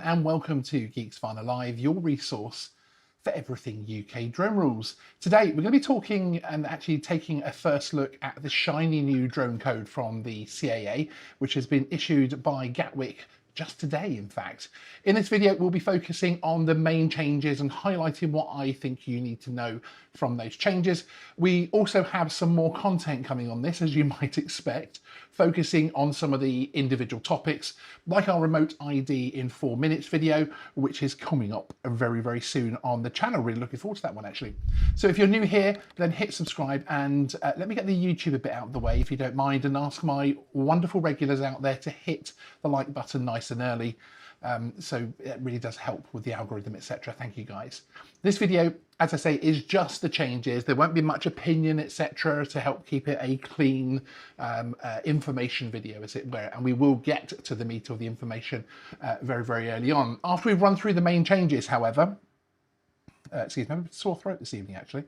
And welcome to Geeksvana Live, your resource for everything UK drone rules. Today we're going to be talking and actually taking a first look at the shiny new drone code from the CAA, which has been issued by Gatwick just today, in fact. In this video, we'll be focusing on the main changes and highlighting what I think you need to know from those changes. We also have some more content coming on this, as you might expect, focusing on some of the individual topics, like our remote ID in 4 minutes video, which is coming up very, very soon on the channel. Really looking forward to that one, actually. So if you're new here, then hit subscribe and let me get the YouTube a bit out of the way, if you don't mind, and ask my wonderful regulars out there to hit the like button nice and early. So it really does help with the algorithm, etc. Thank you, guys. This video, as I say, is just the changes. There won't be much opinion, etc., to help keep it a clean information video, as it were. And we will get to the meat of the information very, very early on. After we've run through the main changes, however, excuse me, I'm a sore throat this evening, actually.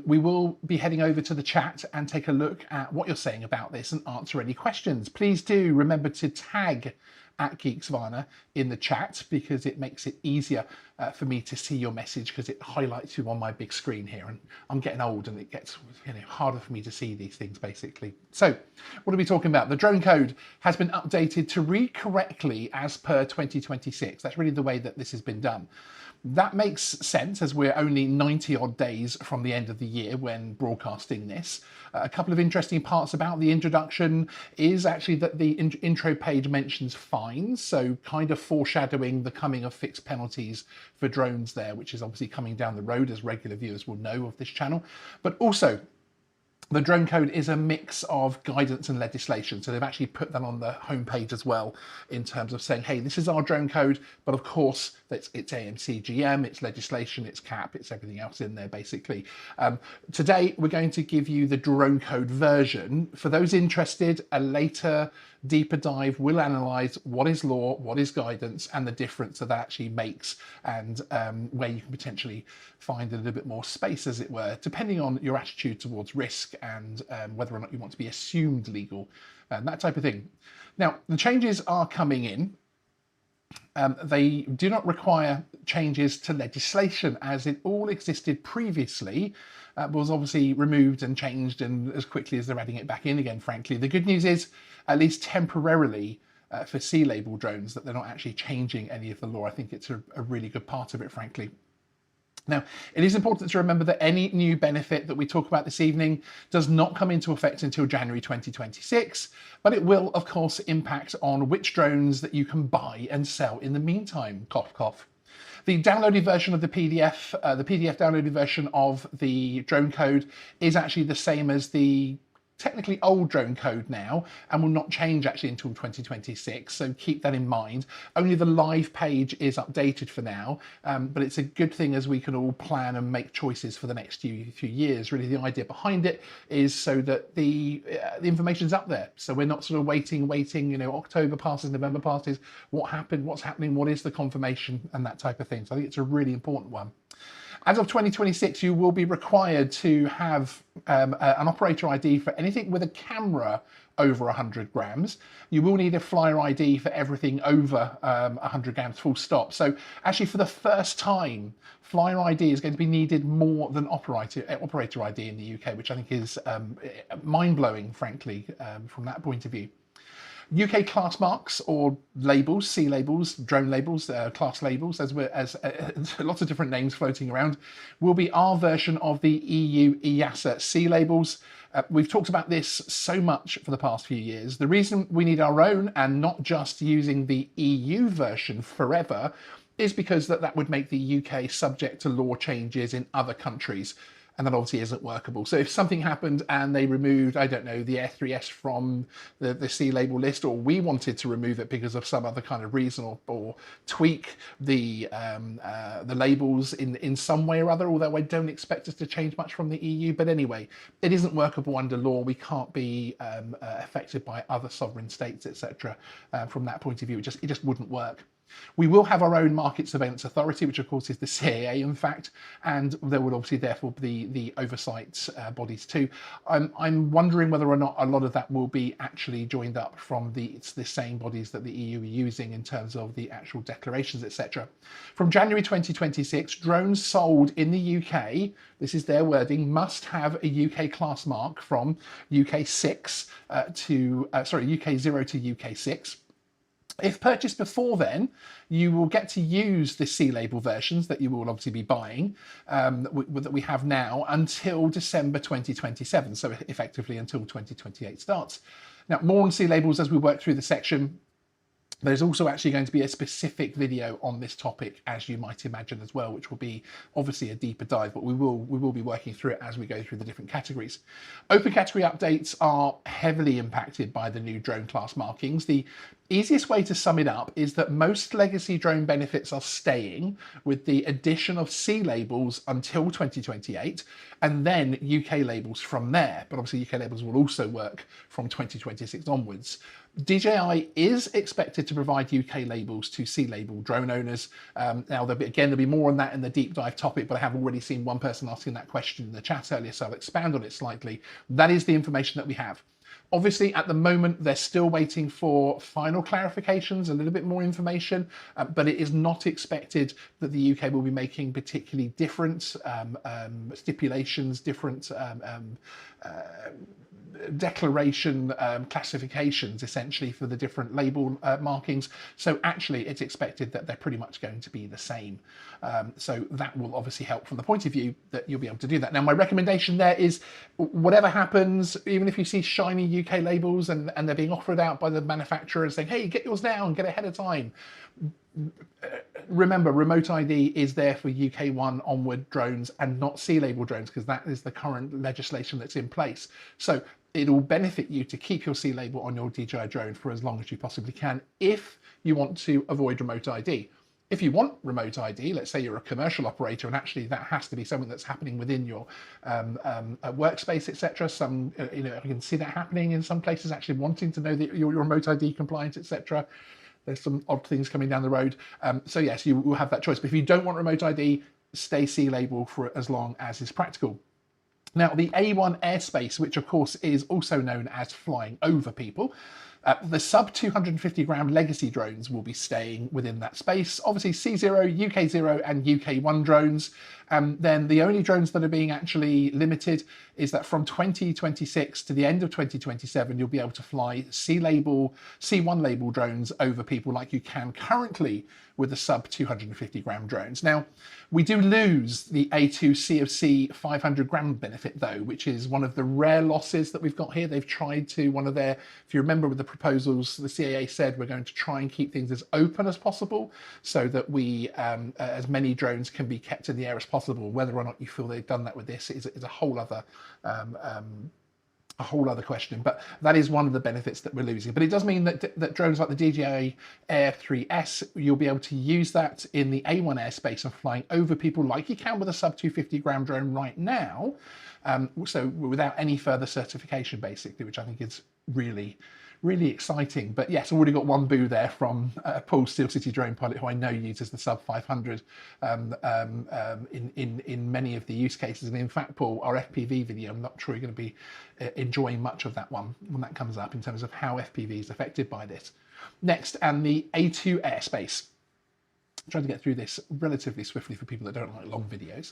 We will be heading over to the chat and take a look at what you're saying about this and answer any questions. Please do remember to tag at Geeksvana in the chat, because it makes it easier for me to see your message, because it highlights you on my big screen here, and I'm getting old and it gets harder for me to see these things, basically. So what are we talking about? The drone code has been updated to read correctly as per 2026. That's really the way that this has been done. That makes sense, as we're only 90 odd days from the end of the year when broadcasting this. A couple of interesting parts about the introduction is actually that the intro page mentions fines, so kind of foreshadowing the coming of fixed penalties for drones there, which is obviously coming down the road, as regular viewers will know of this channel. But also, the drone code is a mix of guidance and legislation. So they've actually put that on the homepage as well, in terms of saying, hey, this is our drone code, but of course it's AMCGM, it's legislation, it's CAP, it's everything else in there, basically. Today, we're going to give you the drone code version. For those interested, a later deeper dive will analyze what is law, what is guidance, and the difference that actually makes, and where you can potentially find a little bit more space, as it were, depending on your attitude towards risk and whether or not you want to be assumed legal, and that type of thing. Now, the changes are coming in. They do not require changes to legislation, as it all existed previously, was obviously removed and changed, and as quickly as they're adding it back in again, frankly. The good news is, at least temporarily, for C-label drones, that they're not actually changing any of the law. I think it's a really good part of it, frankly. Now, it is important to remember that any new benefit that we talk about this evening does not come into effect until January 2026, but it will, of course, impact on which drones that you can buy and sell in the meantime. Cough, cough. The downloaded version of the PDF downloaded version of the drone code is actually the same as the technically old drone code now, and will not change actually until 2026, so keep that in mind. Only the live page is updated for now, but it's a good thing as we can all plan and make choices for the next few years. Really, the idea behind it is so that the information's up there, so we're not sort of waiting, October passes, November passes, what happened, what's happening, what is the confirmation, and that type of thing. So I think it's a really important one. As of 2026, you will be required to have an operator ID for anything with a camera over 100 grams. You will need a flyer ID for everything over 100 grams, full stop. So actually, for the first time, flyer ID is going to be needed more than operator ID in the UK, which I think is mind-blowing, frankly, from that point of view. UK class marks or labels, C labels, drone labels, class labels, as lots of different names floating around, will be our version of the EU EASA C labels. We've talked about this so much for the past few years. The reason we need our own and not just using the EU version forever is because that would make the UK subject to law changes in other countries. And that obviously isn't workable. So if something happened and they removed, I don't know, the Air 3S from the C label list, or we wanted to remove it because of some other kind of reason, or tweak the labels in some way or other, although I don't expect us to change much from the EU. But anyway, it isn't workable under law. We can't be affected by other sovereign states, etc. From that point of view, it just wouldn't work. We will have our own Market Surveillance Authority, which of course is the CAA in fact, and there will obviously therefore be the oversight bodies too. I'm wondering whether or not a lot of that will be actually joined up from the same bodies that the EU are using in terms of the actual declarations, etc. From January 2026, drones sold in the UK, this is their wording, must have a UK class mark from UK 6 UK 0 to UK 6. If purchased before then, you will get to use the C label versions that you will obviously be buying that we have now until December 2027, so effectively until 2028 starts. Now, more on C labels as we work through the section. There's also actually going to be a specific video on this topic, as you might imagine as well, which will be obviously a deeper dive, but we will be working through it as we go through the different categories. Open category updates are heavily impacted by the new drone class markings. The easiest way to sum it up is that most legacy drone benefits are staying with the addition of C labels until 2028 and then UK labels from there. But obviously UK labels will also work from 2026 onwards. DJI is expected to provide UK labels to C label drone owners. Now, there'll be more on that in the deep dive topic, but I have already seen one person asking that question in the chat earlier, so I'll expand on it slightly. That is the information that we have. Obviously, at the moment, they're still waiting for final clarifications, a little bit more information, but it is not expected that the UK will be making particularly different stipulations, different declaration classifications essentially for the different label markings. So actually it's expected that they're pretty much going to be the same. So that will obviously help from the point of view that you'll be able to do that. Now, my recommendation there is whatever happens, even if you see shiny UK labels and they're being offered out by the manufacturer saying, hey, get yours now and get ahead of time. Remember, remote ID is there for UK 1 onward drones and not C label drones, because that is the current legislation that's in place. So it'll benefit you to keep your C label on your DJI drone for as long as you possibly can if you want to avoid remote ID. If you want remote ID, let's say you're a commercial operator and actually that has to be something that's happening within your workspace, etc. Some, I can see that happening in some places, actually wanting to know that you're remote ID compliant, etc. There's some odd things coming down the road. So yes, you will have that choice. But if you don't want remote ID, stay C label for as long as is practical. Now, the A1 airspace, which of course is also known as flying over people, the sub 250 gram legacy drones will be staying within that space. Obviously C0, UK 0 and UK 1 drones. Then the only drones that are being actually limited is that from 2026 to the end of 2027, you'll be able to fly C1 label drones over people like you can currently with the sub 250 gram drones. Now, we do lose the A2 CFC 500 gram benefit though, which is one of the rare losses that we've got here. They've tried to, if you remember with the proposals, the CAA said we're going to try and keep things as open as possible so that we, as many drones can be kept in the air as possible. Whether or not you feel they've done that with this is a whole other question, but that is one of the benefits that we're losing. But it does mean that drones like the DJI Air 3S, you'll be able to use that in the A1 airspace and flying over people like you can with a sub 250 gram drone right now. So without any further certification, basically, which I think is really exciting. But yes, already got one boo there from Paul, Steel City drone pilot, who I know uses the sub 500 in many of the use cases. And in fact, Paul, our FPV video, I'm not sure you're going to be enjoying much of that one when that comes up in terms of how FPV is affected by this. Next, and the A2 airspace. I'm trying to get through this relatively swiftly for people that don't like long videos.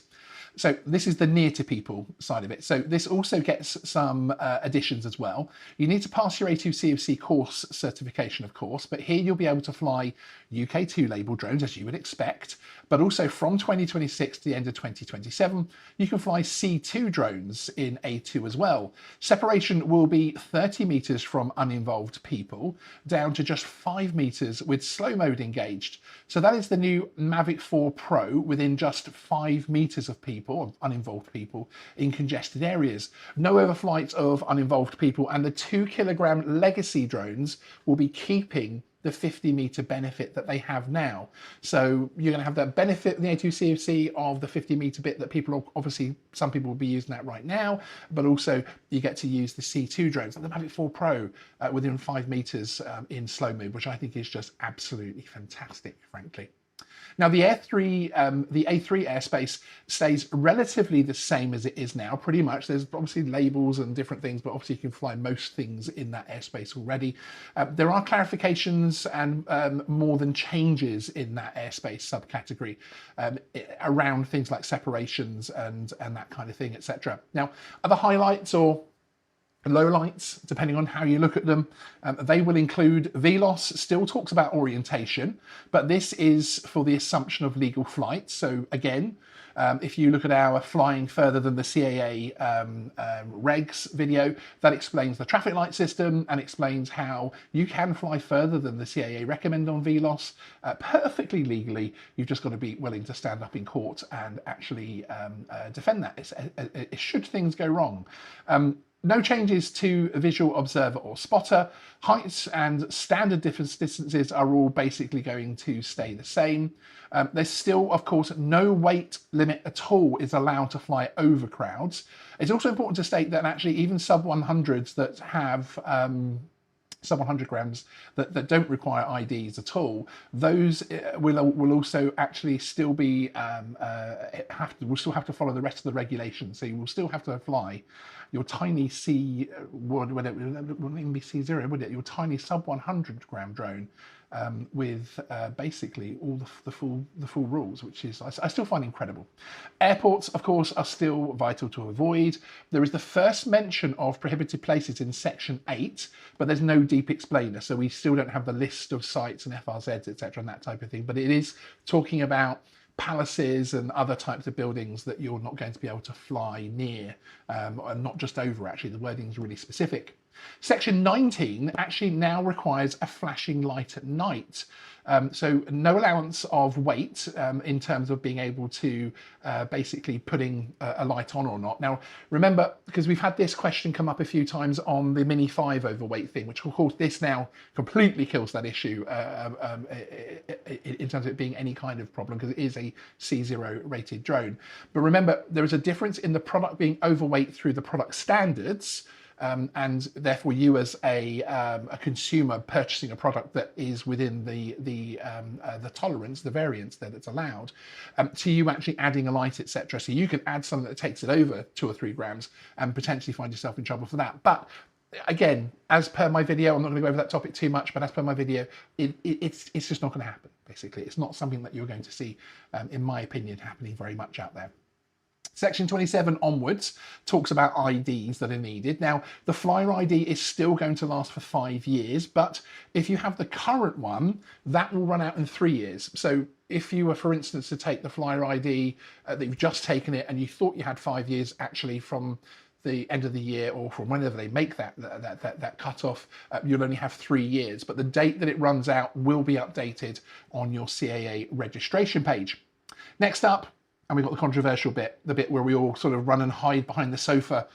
So this is the near to people side of it. So this also gets some additions as well. You need to pass your A2 CFC course certification, of course, but here you'll be able to fly UK 2 label drones as you would expect, but also from 2026 to the end of 2027, you can fly C2 drones in A2 as well. Separation will be 30 meters from uninvolved people down to just 5 meters with slow mode engaged. So that is the new Mavic 4 Pro within just 5 meters of people, uninvolved people, in congested areas. No overflight of uninvolved people, and the 2 kilogram legacy drones will be keeping the 50-meter benefit that they have now. So you're going to have the benefit in the A2CFC of the 50-meter bit that people obviously, some people will be using that right now, but also you get to use the C2 drones, like the Mavic 4 Pro, within 5 meters in slow move, which I think is just absolutely fantastic, frankly. Now the A3 airspace stays relatively the same as it is now, pretty much. There's obviously labels and different things, but obviously you can fly most things in that airspace already. There are clarifications and more than changes in that airspace subcategory around things like separations and that kind of thing, etc. Now, other highlights or lowlights, depending on how you look at them, they will include VLOS still talks about orientation, but this is for the assumption of legal flight. So again, if you look at our flying further than the CAA regs video, that explains the traffic light system and explains how you can fly further than the CAA recommend on VLOS perfectly legally. You've just got to be willing to stand up in court and actually defend that should things go wrong. No changes to visual observer or spotter. Heights and standard distances are all basically going to stay the same. There's still, of course, no weight limit at all is allowed to fly over crowds. It's also important to state that actually even sub 100s that have sub 100 grams that don't require IDs at all, those will also actually still be will still have to follow the rest of the regulations. So you will still have to fly your tiny C, wouldn't even be C0, would it? Your tiny sub 100 gram drone with basically all the full rules, which is I still find incredible. Airports, of course, are still vital to avoid. There is the first mention of prohibited places in section 8, but there's no deep explainer, so we still don't have the list of sites and FRZs, etc., and that type of thing. But it is talking about palaces and other types of buildings that you're not going to be able to fly near, and not just over. Actually, the wording is really specific. Section 19 actually now requires a flashing light at night. So no allowance of weight in terms of being able to basically putting a light on or not. Now, remember, because we've had this question come up a few times on the Mini 5 overweight thing, which of course this now completely kills that issue in terms of it being any kind of problem, because it is a C0 rated drone. But remember, there is a difference in the product being overweight through the product standards, and therefore you as a consumer purchasing a product that is within the tolerance, the variance that it's allowed, to you actually adding a light, etc. So you can add something that takes it over 2 or 3 grams and potentially find yourself in trouble for that. But again, as per my video, I'm not going to go over that topic too much, but as per my video, it's just not going to happen. Basically, it's not something that you're going to see, in my opinion, happening very much out there. Section 27 onwards talks about IDs that are needed. Now, the flyer ID is still going to last for 5 years, but if you have the current one, that will run out in 3 years. So if you were, for instance, to take the flyer ID that you've just taken it and you thought you had 5 years, actually from the end of the year or from whenever they make that cutoff, you'll only have 3 years. But the date that it runs out will be updated on your CAA registration page. Next up, and we've got the controversial bit, the bit where we all sort of run and hide behind the sofa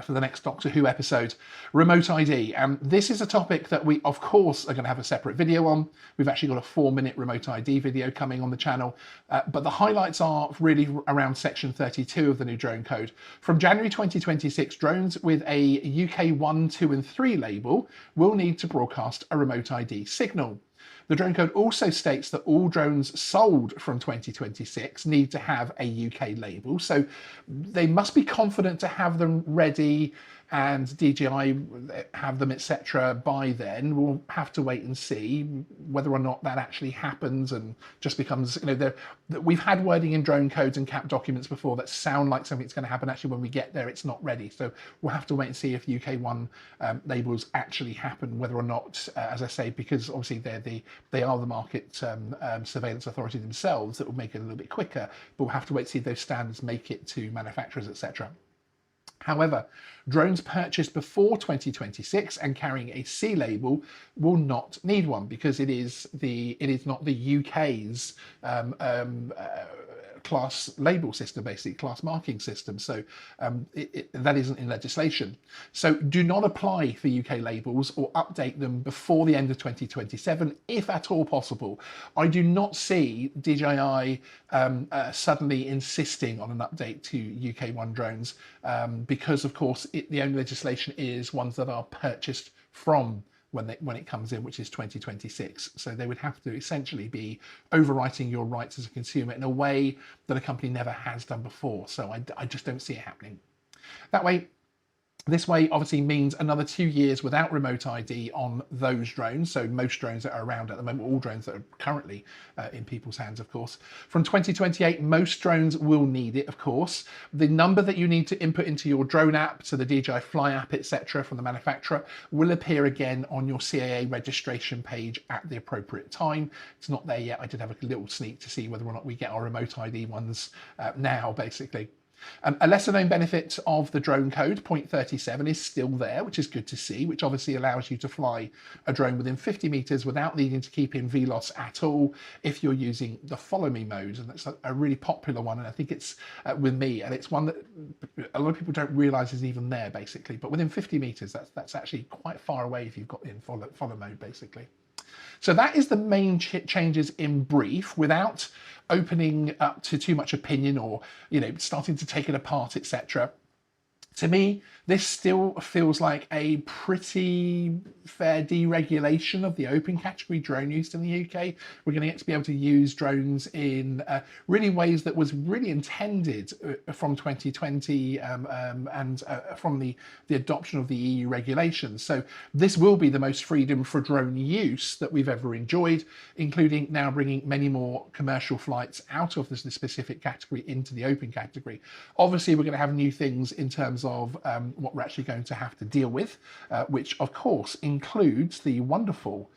for the next Doctor Who episode, remote ID. And this is a topic that we, of course, are going to have a separate video on. We've actually got a 4-minute remote ID video coming on the channel. But the highlights are really around section 32 of the new drone code. From January 2026, drones with a UK 1, 2 and 3 label will need to broadcast a remote ID signal. The drone code also states that all drones sold from 2026 need to have a UK label, so they must be confident to have them ready and DJI have them, etc. by then. We'll have to wait and see whether or not that actually happens and just becomes, you know, we've had wording in drone codes and CAP documents before that sound like something's going to happen. Actually, when we get there, it's not ready. So we'll have to wait and see if UK 1 labels actually happen, whether or not, as I say, because obviously they are the market surveillance authority themselves, that will make it a little bit quicker, but we'll have to wait to see if those standards make it to manufacturers, etc. However, drones purchased before 2026 and carrying a C label will not need one, because it is not the UK's class label system, basically class marking system. So that isn't in legislation. So do not apply for UK labels or update them before the end of 2027, if at all possible. I do not see DJI suddenly insisting on an update to UK1 drones because, of course, the only legislation is ones that are purchased from when it comes in, which is 2026. So they would have to essentially be overwriting your rights as a consumer in a way that a company never has done before. So I just don't see it happening. This way obviously means another 2 years without remote ID on those drones. So most drones that are around at the moment, all drones that are currently in people's hands, of course. From 2028, most drones will need it, of course. The number that you need to input into your drone app, so the DJI Fly app, etc., from the manufacturer, will appear again on your CAA registration page at the appropriate time. It's not there yet. I did have a little sneak to see whether or not we get our remote ID ones now, basically. A lesser known benefit of the drone code, point 37, is still there, which is good to see, which obviously allows you to fly a drone within 50 meters without needing to keep in VLOS at all if you're using the follow me mode. And that's a really popular one. And I think it's with me, and it's one that a lot of people don't realize is even there, basically. But within 50 meters, that's actually quite far away if you've got in follow mode, basically. So that is the main changes in brief, without opening up to too much opinion or, starting to take it apart, etc. To me, this still feels like a pretty fair deregulation of the open category drone use in the UK. We're going to be able to use drones in really ways that was really intended from 2020 and from the adoption of the EU regulations. So this will be the most freedom for drone use that we've ever enjoyed, including now bringing many more commercial flights out of this specific category into the open category. Obviously, we're going to have new things in terms of what we're actually going to have to deal with, which of course includes the wonderful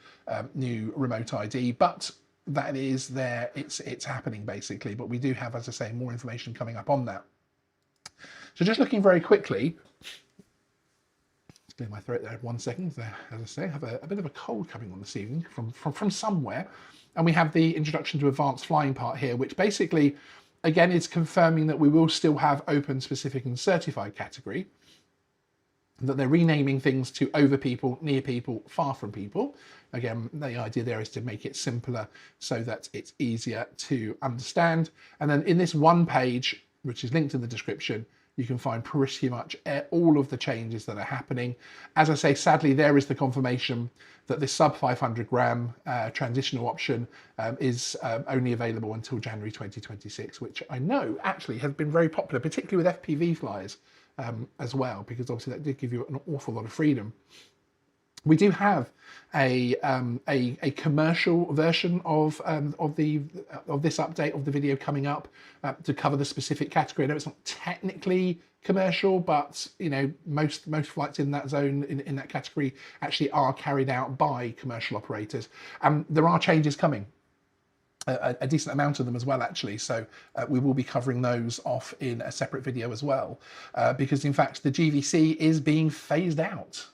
new remote ID, but that is there, it's happening basically. But we do have, as I say, more information coming up on that. So just looking very quickly, clear my throat there 1 second. As I say, I have a bit of a cold coming on this evening from somewhere, and we have the introduction to advanced flying part here, which basically, again, is confirming that we will still have open, specific and certified category, that they're renaming things to over people, near people, far from people. Again, the idea there is to make it simpler so that it's easier to understand. And then in this one page, which is linked in the description, you can find pretty much all of the changes that are happening. As I say, sadly, there is the confirmation that this sub 500 gram transitional option is only available until January 2026, which I know actually has been very popular, particularly with FPV flyers as well, because obviously that did give you an awful lot of freedom. We do have a commercial version of this update of the video coming up to cover the specific category. I know it's not technically commercial, but most flights in that zone, in that category, actually are carried out by commercial operators. There are changes coming. A decent amount of them as well, actually. So we will be covering those off in a separate video as well, because in fact the GVC is being phased out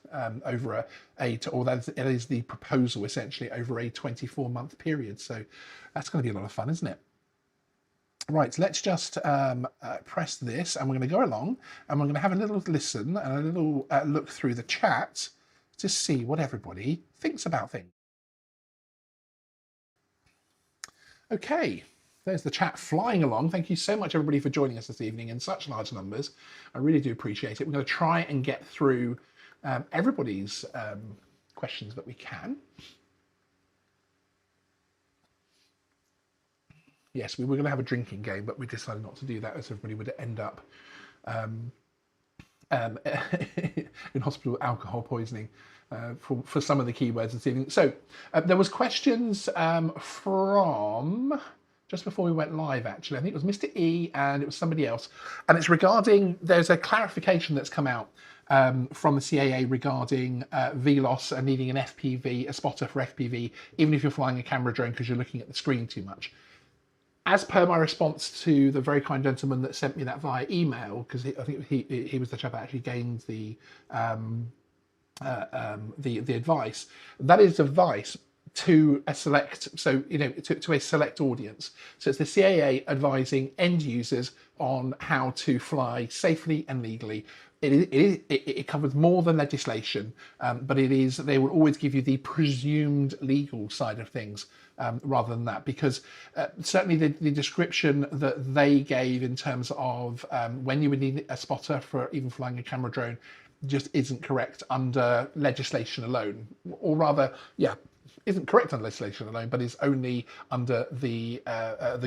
over that is the proposal essentially over a 24-month period. So that's going to be a lot of fun, isn't it? Right, so let's just press this, and we're going to go along, and we're going to have a little listen and a little look through the chat to see what everybody thinks about things. Okay, there's the chat flying along. Thank you so much, everybody, for joining us this evening in such large numbers. I really do appreciate it. We're going to try and get through everybody's questions that we can. Yes, we were going to have a drinking game, but we decided not to do that, as everybody would end up in hospital with alcohol poisoning for some of the keywords this evening. So there was questions from just before we went live, actually. I think it was Mr. E and it was somebody else. And it's regarding, there's a clarification that's come out from the CAA regarding VLOS and needing an FPV, a spotter for FPV, even if you're flying a camera drone because you're looking at the screen too much. As per my response to the very kind gentleman that sent me that via email, because I think he was the chap that actually gained the advice. That is advice, to a select, so to a select audience. So it's the CAA advising end users on how to fly safely and legally. It covers more than legislation, but they will always give you the presumed legal side of things rather than that, because certainly the description that they gave in terms of when you would need a spotter for even flying a camera drone just isn't correct under legislation alone, or rather, yeah, isn't correct under legislation alone, but is only under the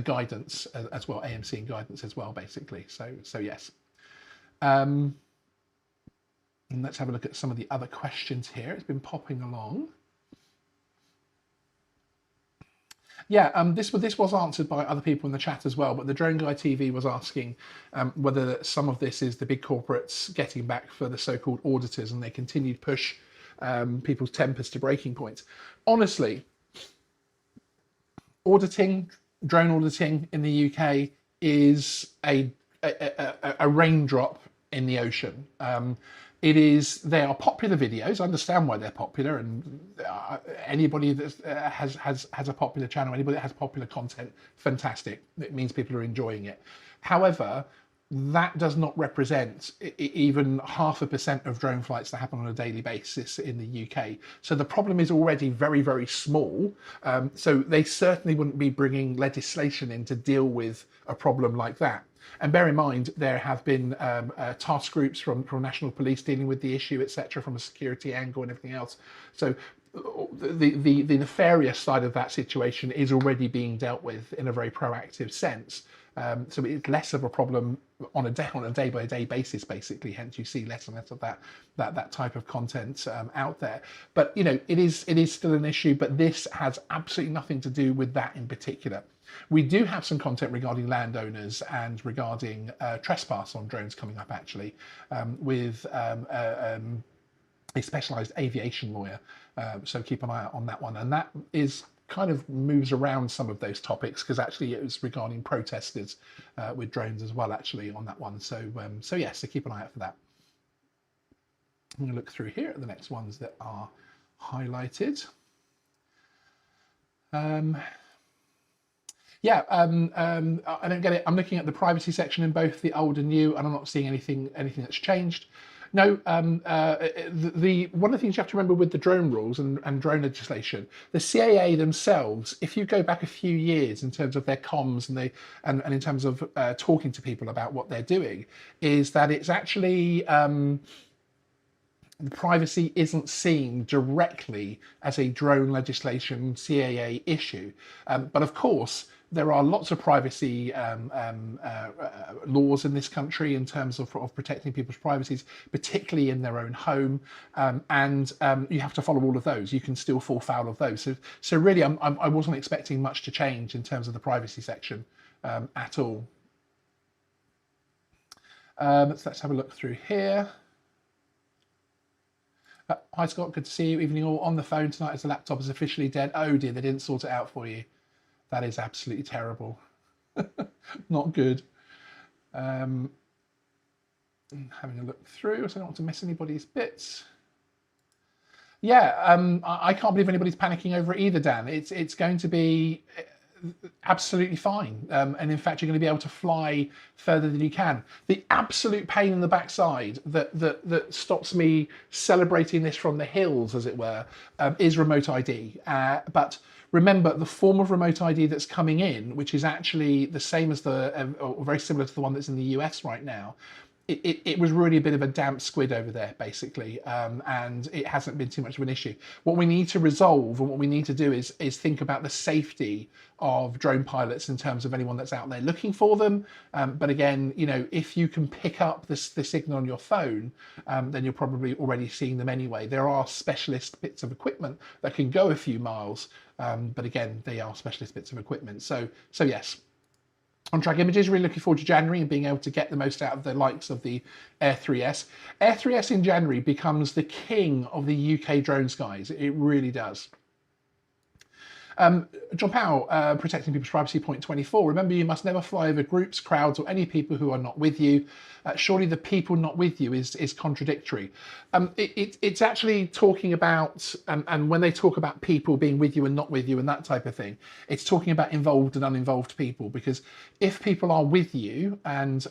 guidance as well, AMC and guidance as well, basically. So yes. And let's have a look at some of the other questions here. It's been popping along. Yeah, this was answered by other people in the chat as well, but the Drone Guy TV was asking whether some of this is the big corporates getting back for the so-called auditors and their continued push people's tempers to breaking points. Honestly, drone auditing in the UK is a raindrop in the ocean. They are popular videos. I understand why they're popular, and anybody that has a popular channel, anybody that has popular content, fantastic. It means people are enjoying it. However, that does not represent even 0.5% of drone flights that happen on a daily basis in the UK. So the problem is already very, very small. So they certainly wouldn't be bringing legislation in to deal with a problem like that. And bear in mind, there have been task groups from national police dealing with the issue, etc., from a security angle and everything else. So the nefarious side of that situation is already being dealt with in a very proactive sense. So it's less of a problem on a day-by-day basis, basically. Hence, you see less and less of that type of content out there. But it is still an issue. But this has absolutely nothing to do with that in particular. We do have some content regarding landowners and regarding trespass on drones coming up, actually, with a specialised aviation lawyer. So keep an eye out on that one. And that is kind of moves around some of those topics, because actually it was regarding protesters with drones as well, actually, on that one. So yeah, so keep an eye out for that. I'm going to look through here at the next ones that are highlighted. Yeah, I don't get it. I'm looking at the privacy section in both the old and new, and I'm not seeing anything that's changed. No, one of the things you have to remember with the drone rules and drone legislation, the CAA themselves, if you go back a few years in terms of their comms and in terms of talking to people about what they're doing, is that it's actually the privacy isn't seen directly as a drone legislation CAA issue, but of course there are lots of privacy laws in this country in terms of protecting people's privacies, particularly in their own home, and you have to follow all of those. You can still fall foul of those. So really, I wasn't expecting much to change in terms of the privacy section at all. So let's have a look through here. Hi Scott, good to see you. Evening all. On the phone tonight as the laptop is officially dead. Oh dear, they didn't sort it out for you. That is absolutely terrible. Not good. Having a look through, so I don't want to miss anybody's bits. Yeah, I can't believe anybody's panicking over it either, Dan. It's going to be absolutely fine, and in fact you're going to be able to fly further than you can. The absolute pain in the backside that stops me celebrating this from the hills, as it were, is remote ID. But remember, the form of remote ID that's coming in, which is actually the same as or very similar to the one that's in the US right now, it was really a bit of a damp squid over there, basically, and it hasn't been too much of an issue. What we need to resolve and what we need to do is think about the safety of drone pilots in terms of anyone that's out there looking for them. But again, if you can pick up the signal on your phone, then you're probably already seeing them anyway. There are specialist bits of equipment that can go a few miles, but again, they are specialist bits of equipment. So yes. On track images, really looking forward to January and being able to get the most out of the likes of the Air 3S. Air 3S in January becomes the king of the UK drone skies. It really does. John Powell, protecting people's privacy, point 24. Remember, you must never fly over groups, crowds, or any people who are not with you. Surely the people not with you is contradictory. It's actually talking about, and when they talk about people being with you and not with you and that type of thing, it's talking about involved and uninvolved people. Because if people are with you and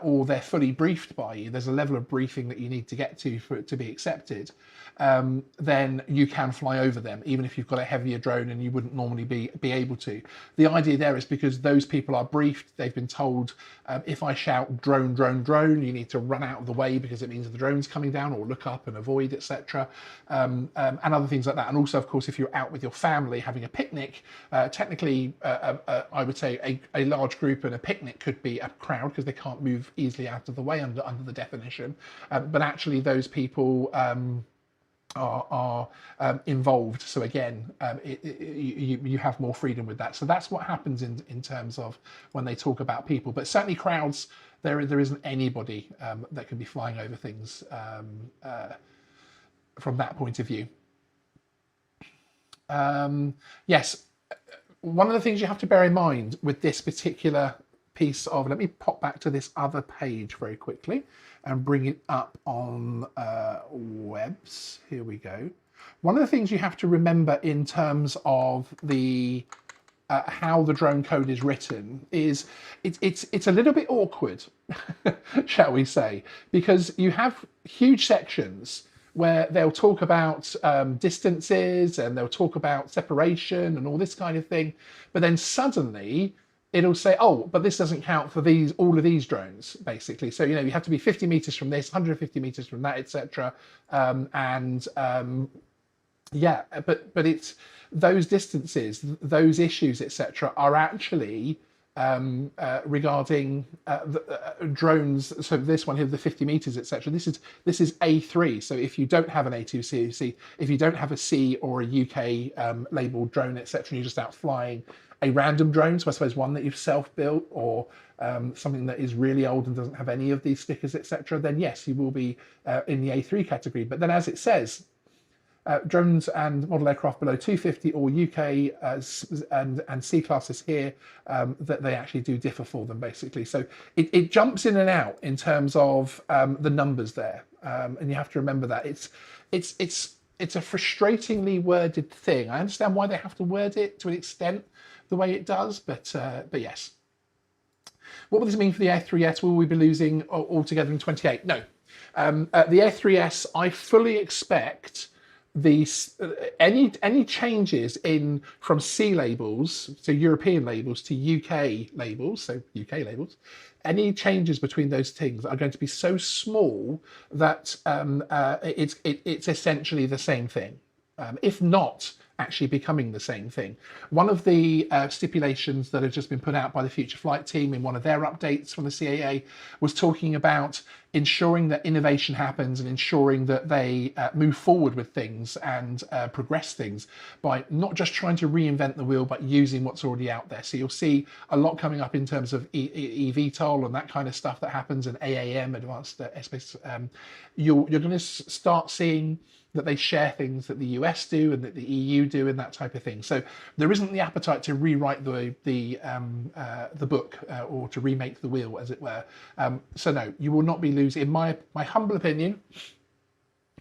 or they're fully briefed by you, there's a level of briefing that you need to get to for it to be accepted. Then you can fly over them, even if you've got a heavier drone and you wouldn't normally be able to. The idea there is because those people are briefed, they've been told, if I shout drone, drone, drone, you need to run out of the way because it means the drone's coming down, or look up and avoid, etc. And other things like that. And also, of course, if you're out with your family having a picnic, technically, I would say a large group and a picnic could be a crowd because they can't move easily out of the way under the definition. But actually, those people are involved. So again, you have more freedom with that. So that's what happens in terms of when they talk about people. But certainly crowds, there isn't anybody that can be flying over things from that point of view. Yes, one of the things you have to bear in mind with this particular piece of, let me pop back to this other page very quickly and bring it up on webs. Here we go. One of the things you have to remember in terms of the how the drone code is written is it's a little bit awkward, shall we say, because you have huge sections where they'll talk about distances and they'll talk about separation and all this kind of thing, but then suddenly it'll say, oh, but this doesn't count for all of these drones, basically. So, you have to be 50 meters from this, 150 meters from that, etc. Yeah, but it's those distances, those issues, etc., are actually regarding drones. So this one here, the 50 meters, etc. This is A3. So if you don't have an A2C, if you don't have a C or a UK labeled drone, etc., and you're just out flying a random drone, so I suppose one that you've self-built or something that is really old and doesn't have any of these stickers, etc., then yes, you will be in the A3 category. But then, as it says, drones and model aircraft below 250 or UK and C classes here, that they actually do differ for them, basically. So it jumps in and out in terms of the numbers there, and you have to remember that it's a frustratingly worded thing. I understand why they have to word it to an extent the way it does, but yes. What will this mean for the Air3S? Will we be losing altogether in 28? No. The Air3S, I fully expect these any changes in from C labels, so European labels, to UK labels, so UK labels, any changes between those things are going to be so small that it's essentially the same thing, if not actually becoming the same thing. One of the stipulations that have just been put out by the Future Flight team in one of their updates from the CAA was talking about ensuring that innovation happens and ensuring that they move forward with things and progress things by not just trying to reinvent the wheel, but using what's already out there. So you'll see a lot coming up in terms of eVTOL and that kind of stuff that happens, and AAM, Advanced Airspace. You're going to start seeing that they share things that the US do and that the EU do and that type of thing. So there isn't the appetite to rewrite the book or to remake the wheel, as it were. So no, you will not be losing. In my humble opinion,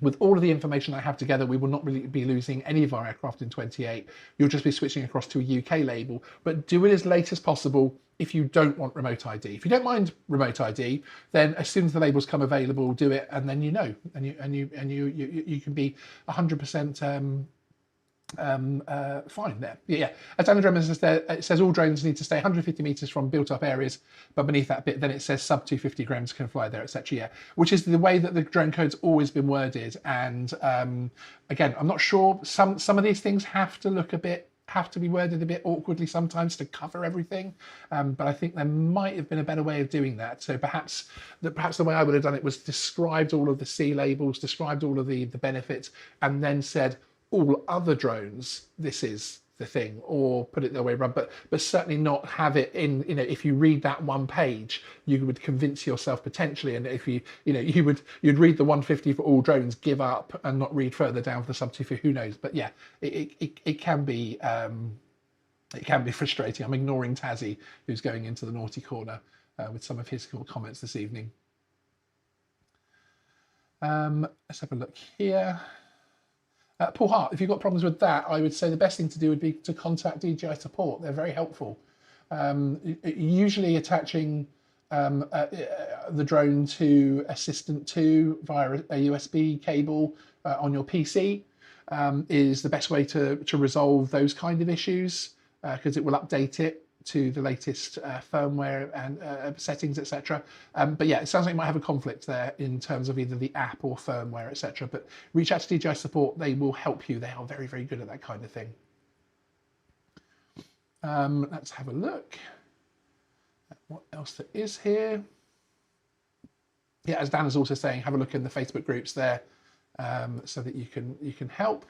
with all of the information I have together, we will not really be losing any of our aircraft in 28. You'll just be switching across to a UK label, but do it as late as possible if you don't want remote ID. If you don't mind remote ID, then as soon as the labels come available, do it, and then you can be 100% fine there. Yeah. As Anna Drummond says there, it says all drones need to stay 150 meters from built-up areas, but beneath that bit, then it says sub 250 grams can fly there, etc. Yeah, which is the way that the drone code's always been worded. And again, I'm not sure. Some of these things have to be worded a bit awkwardly sometimes to cover everything, but I think there might have been a better way of doing that. So perhaps the way I would have done it was described all of the C labels, described all of the benefits, and then said all other drones, this is the thing, or put it the way around, but certainly not have it in, if you read that one page, you would convince yourself potentially, and if you'd read the 150 for all drones, give up and not read further down for the sub 250, who knows. But yeah, it can be frustrating. I'm ignoring Tazzy, who's going into the naughty corner with some of his cool comments this evening. Let's have a look here. Paul Hart, if you've got problems with that, I would say the best thing to do would be to contact DJI support. They're very helpful. Usually attaching the drone to Assistant 2 via a USB cable on your PC is the best way to resolve those kind of issues, because it will update it to the latest firmware and settings, etc. But yeah, it sounds like you might have a conflict there in terms of either the app or firmware, etc. But reach out to DJI support; they will help you. They are very, very good at that kind of thing. Let's have a look at what else there is here. Yeah, as Dan is also saying, have a look in the Facebook groups there, so that you can help.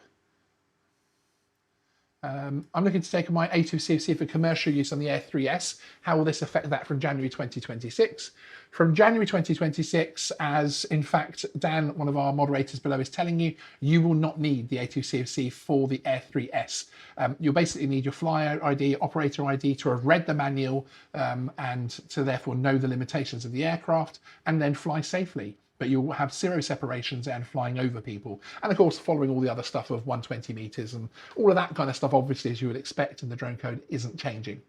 I'm looking to take my A2CFC for commercial use on the Air 3S. How will this affect that from January 2026? From January 2026, as in fact Dan, one of our moderators below, is telling you, you will not need the A2CFC for the Air 3S. You'll basically need your flyer ID, operator ID to have read the manual and to therefore know the limitations of the aircraft and then fly safely. But you'll have 0 separations and flying over people. And of course, following all the other stuff of 120 meters and all of that kind of stuff, obviously, as you would expect, and the drone code isn't changing.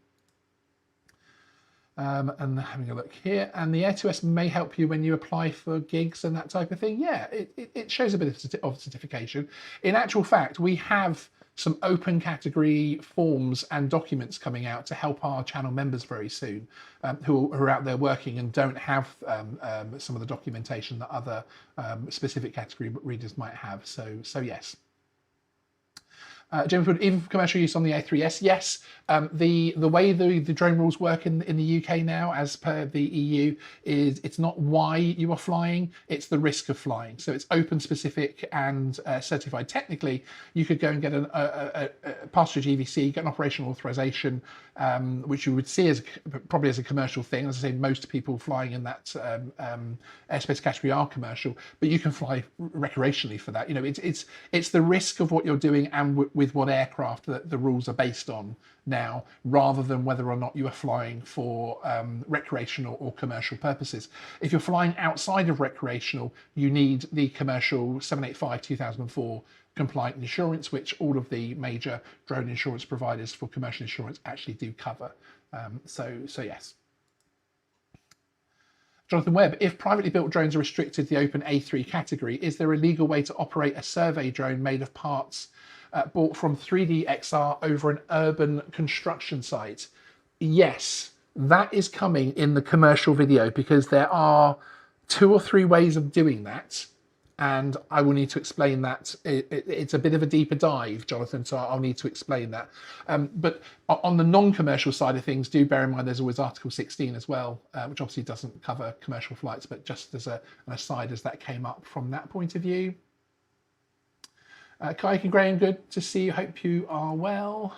And having a look here, and the Air2S may help you when you apply for gigs and that type of thing. Yeah, it shows a bit of certification. In actual fact, we have some open category forms and documents coming out to help our channel members very soon, who are out there working and don't have some of the documentation that other specific category readers might have. So yes. James Wood, even for commercial use on the A3S, yes. The way the drone rules work in the UK now, as per the EU, is it's not why you are flying, it's the risk of flying. So it's open, specific, and certified. Technically, you could go and get a pass through GVC, get an operational authorization, which you would see as probably as a commercial thing. As I say, most people flying in that airspace category are commercial, but you can fly recreationally for that. It's the risk of what you're doing and with what aircraft the rules are based on now, rather than whether or not you are flying for recreational or commercial purposes. If you're flying outside of recreational, you need the commercial 785/2004 compliant insurance, which all of the major drone insurance providers for commercial insurance actually do cover. So yes. Jonathan Webb, if privately built drones are restricted to the open A3 category, is there a legal way to operate a survey drone made of parts bought from 3DXR over an urban construction site? Yes, that is coming in the commercial video, because there are 2 or 3 ways of doing that. And I will need to explain that. It's a bit of a deeper dive, Jonathan, so I'll need to explain that. But on the non-commercial side of things, do bear in mind there's always Article 16 as well, which obviously doesn't cover commercial flights, but just as an aside, as that came up from that point of view. Kayak and Graham, good to see you. Hope you are well.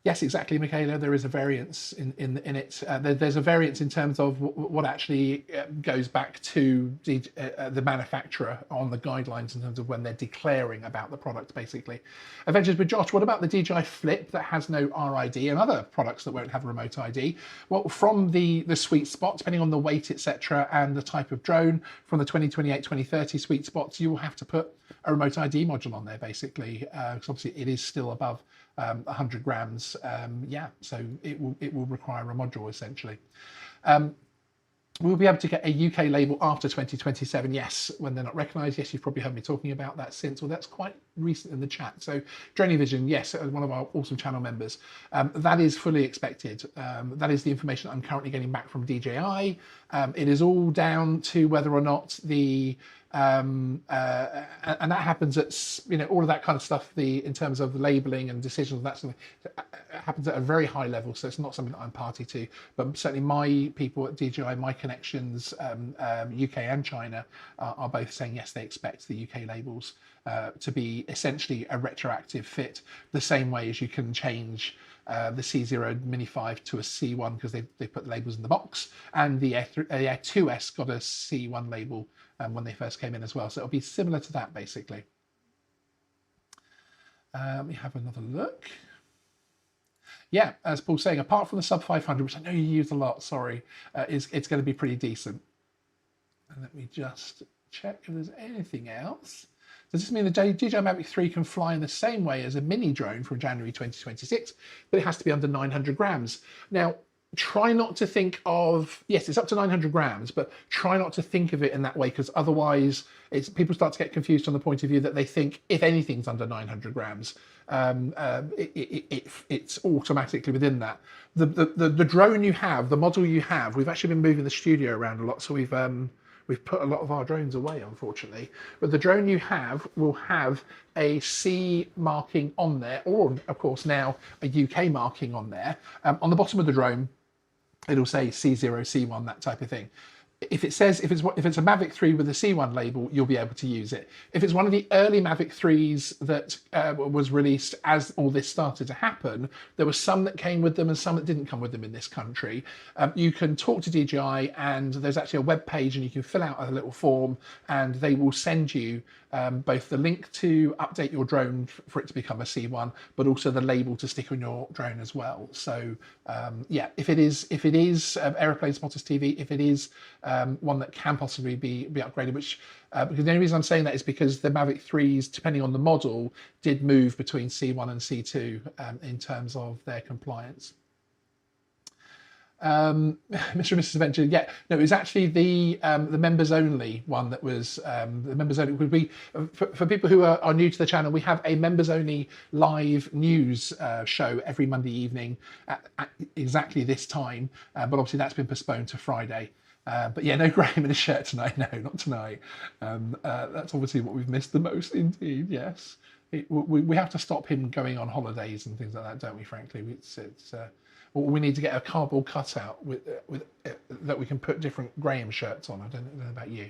Yes, exactly, Michaela. There is a variance in it. There's a variance in terms of what actually goes back to the manufacturer on the guidelines in terms of when they're declaring about the product, basically. Adventures with Josh, what about the DJI Flip that has no RID and other products that won't have a remote ID? Well, from the sweet spot, depending on the weight, etc., and the type of drone, from the 2028, 2030 sweet spots, you will have to put a remote ID module on there, basically, because obviously it is still above 100 grams. Yeah, so it will require a module essentially. We'll be able to get a UK label after 2027, yes, when they're not recognised. Yes, you've probably heard me talking about that since, well, that's quite recent in the chat. So Drone Vision, yes, one of our awesome channel members, that is fully expected. That is the information I'm currently getting back from DJI. It is all down to whether or not the and that happens at all of that kind of stuff, in terms of labeling and decisions, that's something that happens at a very high level, so it's not something that I'm party to, but certainly my people at DJI, my connections, UK and China, are both saying yes, they expect the UK labels to be essentially a retroactive fit, the same way as you can change the C0 Mini 5 to a C1 because they put the labels in the box, and the Air 2S got a C1 label when they first came in as well. So it'll be similar to that basically. Let me have another look. Yeah, as Paul's saying, apart from the sub 500, which I know you use a lot, sorry, it's going to be pretty decent. And let me just check if there's anything else. Does this mean the DJI Mavic 3 can fly in the same way as a mini drone from January 2026, but it has to be under 900 grams? Now, try not to think of, yes, it's up to 900 grams, but try not to think of it in that way, because otherwise people start to get confused on the point of view that they think if anything's under 900 grams, it's automatically within that. The drone you have, the model you have, we've actually been moving the studio around a lot, so we've put a lot of our drones away, unfortunately. But the drone you have will have a C marking on there, or of course now a UK marking on there. On the bottom of the drone, it'll say C0, C1, that type of thing. If it says, if it's a Mavic 3 with a C1 label, you'll be able to use it. If it's one of the early Mavic 3s that was released as all this started to happen, there were some that came with them and some that didn't come with them in this country. You can talk to DJI, and there's actually a web page, and you can fill out a little form, and they will send you both the link to update your drone for it to become a C1, but also the label to stick on your drone as well. So yeah, if it is Aeroplane Spotters TV, if it is one that can possibly be upgraded, which because the only reason I'm saying that is because the Mavic 3s, depending on the model, did move between C1 and C2 in terms of their compliance. Mr. and Mrs. Adventure, yeah, no, it was actually the members only one that was the members only. We, for people who are new to the channel, we have a members only live news show every Monday evening at exactly this time, but obviously that's been postponed to Friday. But yeah, no Graham in a shirt tonight. No, not tonight. That's obviously what we've missed the most, indeed. Yes, we have to stop him going on holidays and things like that, don't we? Frankly, we need to get a cardboard cutout with that we can put different Graham shirts on. I don't know about you.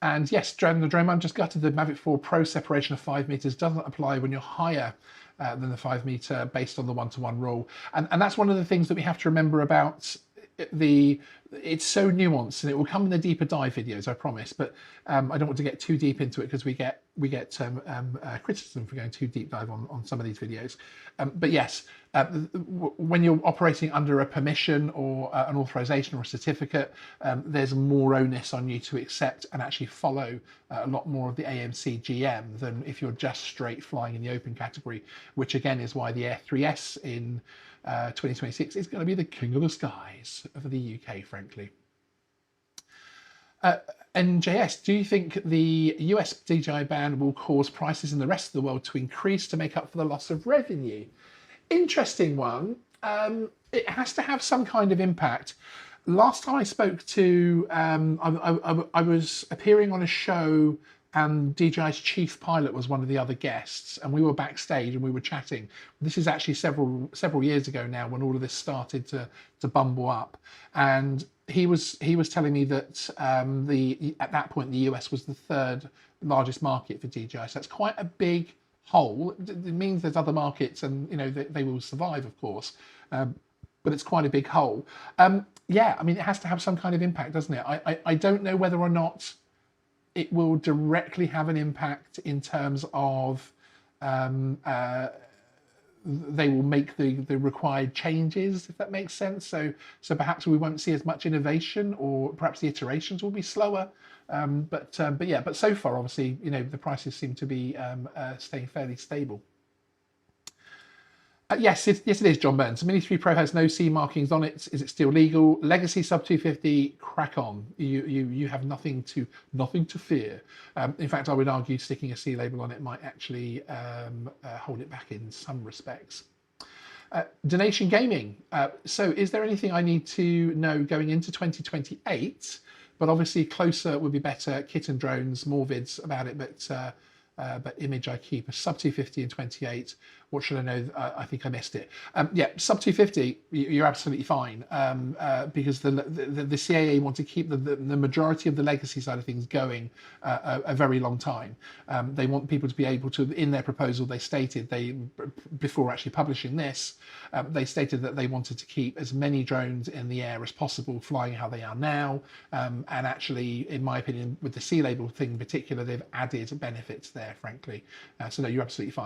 And yes, the drone, I'm just gutted. The Mavic 4 Pro separation of 5 meters doesn't apply when you're higher than the 5 meter based on the 1-to-1 rule. And that's one of the things that we have to remember about it's so nuanced, and it will come in the deeper dive videos, I promise. But I don't want to get too deep into it because we get criticism for going too deep dive on some of these videos. But yes, when you're operating under a permission or an authorization or a certificate, there's more onus on you to accept and actually follow a lot more of the AMC GM than if you're just straight flying in the open category, which again is why the Air 3S in 2026 is going to be the king of the skies for the UK, frankly. NJS, do you think the US DJI ban will cause prices in the rest of the world to increase to make up for the loss of revenue? Interesting one. It has to have some kind of impact. Last time I spoke to, I was appearing on a show, and DJI's chief pilot was one of the other guests, and we were backstage and we were chatting. This is actually several years ago now, when all of this started to bumble up, and he was telling me that at that point the US was the third largest market for DJI. So that's quite a big hole. It means there's other markets, and you know they will survive, of course, but it's quite a big hole. Yeah, I mean, it has to have some kind of impact, doesn't it? I don't know whether or not it will directly have an impact in terms of they will make the required changes, if that makes sense. So perhaps we won't see as much innovation, or perhaps the iterations will be slower. But yeah, but so far, obviously, you know, the prices seem to be staying fairly stable. Yes, it is, John Burns. Mini 3 Pro has no C markings on it. Is it still legal? Legacy sub 250, crack on. You have nothing to fear. In fact, I would argue sticking a C label on it might actually hold it back in some respects. Donation Gaming. So is there anything I need to know going into 2028? But obviously closer would be better. Kit and drones, more vids about it, but image I keep a sub 250 in 28. what should I know? I think I missed it. Yeah, sub 250, you're absolutely fine, because the CAA want to keep the majority of the legacy side of things going a very long time. They want people to be able to, in their proposal, they stated before actually publishing this, they stated that they wanted to keep as many drones in the air as possible, flying how they are now. And actually, in my opinion, with the C label thing in particular, they've added benefits there, frankly. So no, you're absolutely fine.